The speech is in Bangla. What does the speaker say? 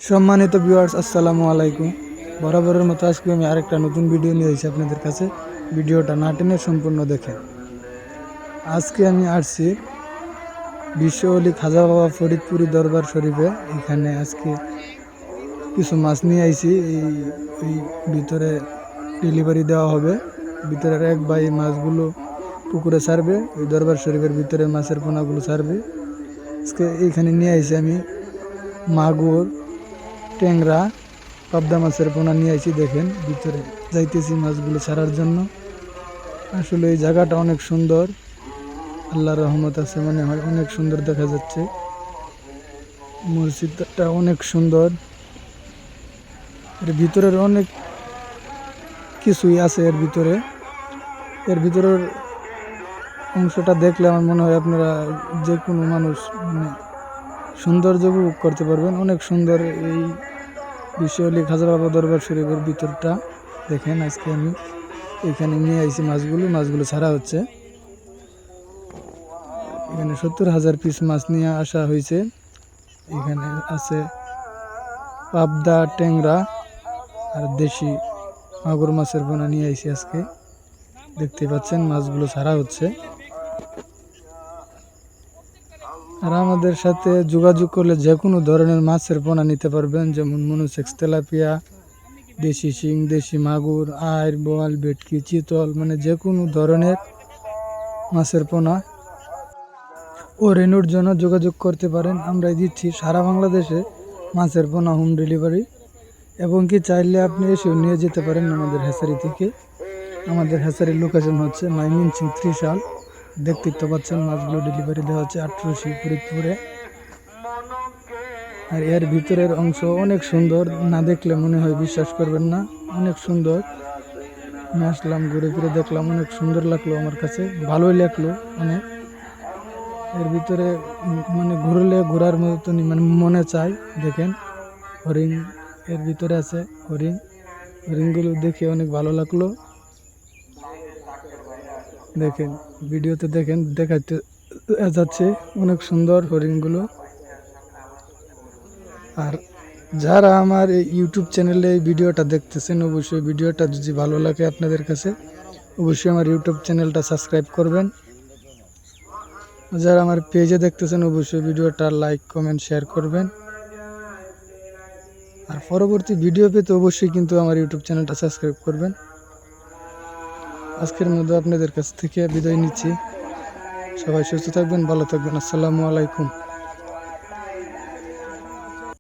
সম্মানিত ভিউয়ার্স, আসসালামু আলাইকুম। বরাবরের মতো আজকে আমি আরেকটা নতুন ভিডিও নিয়ে এসেছি আপনাদের কাছে। ভিডিওটা না টেনে সম্পূর্ণ দেখেন। আজকে আমি আসছি বিশ্ব অলি খাজা বাবা ফরিদপুরি দরবার শরীফে। এখানে আজকে কিছু মাছ নিয়ে আইছি। এই ভিতরে ডেলিভারি দেওয়া হবে। ভিতরের এক ভাই মাছগুলো পুকুরে ছাড়বে, ওই দরবার শরীফের ভিতরে মাছের পোনাগুলো ছাড়বে। আজকে এইখানে নিয়ে আইছি আমি মাগুর, ট্যাংরা, পাবদা মাছের পোনা নিয়ে আইছি। দেখেন ভিতরে যাইতেছি মাছগুলো ছাড়ার জন্য। আসলে এই জায়গাটা অনেক সুন্দর, আল্লাহর রহমত আছে মনে হয়। অনেক সুন্দর দেখা যাচ্ছে, মসজিদটা অনেক সুন্দর। এর ভিতরের অনেক কিছুই আছে। এর ভিতরের অংশটা দেখলে আমার মনে হয় আপনারা যে কোনো মানুষ সৌন্দর্য উপভোগ করতে পারবেন। অনেক সুন্দর এই বিশ্ব অলি খাজা বাবা দরবার শরীফের ভিতরটা দেখেন। আজকে আমি এখানে নিয়ে আইছি মাছগুলো ছাড়া হচ্ছে। এখানে 70,000 পিস মাছ নিয়ে আসা হয়েছে। এখানে আছে পাবদা, ট্যাংরা আর দেশি মাগুর মাছের পোনা নিয়ে আইছি আজকে। দেখতে পাচ্ছেন মাছগুলো ছাড়া হচ্ছে। আর আমাদের সাথে যোগাযোগ করলে যে কোনো ধরনের মাছের পোনা নিতে পারবেন, যেমন মনোসেক্স, তেলাপিয়া, দেশি শিং, দেশি মাগুর, আইর, বোয়াল, ভেটকি, চিতল, মানে যে কোনো ধরনের মাছের পোনা ও রেনুর জন্য যোগাযোগ করতে পারেন। আমরাই দিচ্ছি সারা বাংলাদেশে মাছের পোনা হোম ডেলিভারি, এবং কি চাইলে আপনি এসেও নিয়ে যেতে পারেন আমাদের হ্যাচারি থেকে। আমাদের হ্যাচারির লোকেশন হচ্ছে ময়মনসিং ত্রিশাল। দেখতে তো পাচ্ছেন মাছগুলো ডেলিভারি দেওয়া হচ্ছে 18 ফরিদপুরে। আর এর ভিতরের অংশ অনেক সুন্দর, না দেখলে মনে হয় বিশ্বাস করবেন না। অনেক সুন্দর। আমি আসলাম, ঘুরে ফিরে দেখলাম, অনেক সুন্দর লাগলো আমার কাছে, ভালোই লাগলো অনেক। এর ভিতরে মানে ঘুরলে ঘোরার মতনই মানে মনে চায়। দেখেন হরিণ এর ভিতরে আছে, হরিণগুলো দেখে অনেক ভালো লাগলো। দেখেন ভিডিওতে দেখেন, দেখাতে যাচ্ছে অনেক সুন্দর হরিণগুলো। আর যারা আমার এই ইউটিউব চ্যানেলে এই ভিডিওটা দেখতেছেন, অবশ্যই ভিডিওটা যদি ভালো লাগে আপনাদের কাছে, অবশ্যই আমার ইউটিউব চ্যানেলটা সাবস্ক্রাইব করবেন। যারা আমার পেজে দেখতেছেন, অবশ্যই ভিডিওটা লাইক, কমেন্ট, শেয়ার করবেন। আর পরবর্তী ভিডিও পেতে অবশ্যই কিন্তু আমার ইউটিউব চ্যানেলটা সাবস্ক্রাইব করবেন। আজকের মধ্যে আপনাদের কাছ থেকে বিদায় নিচ্ছি। সবাই সুস্থ থাকবেন, ভালো থাকবেন। আসসালামু আলাইকুম।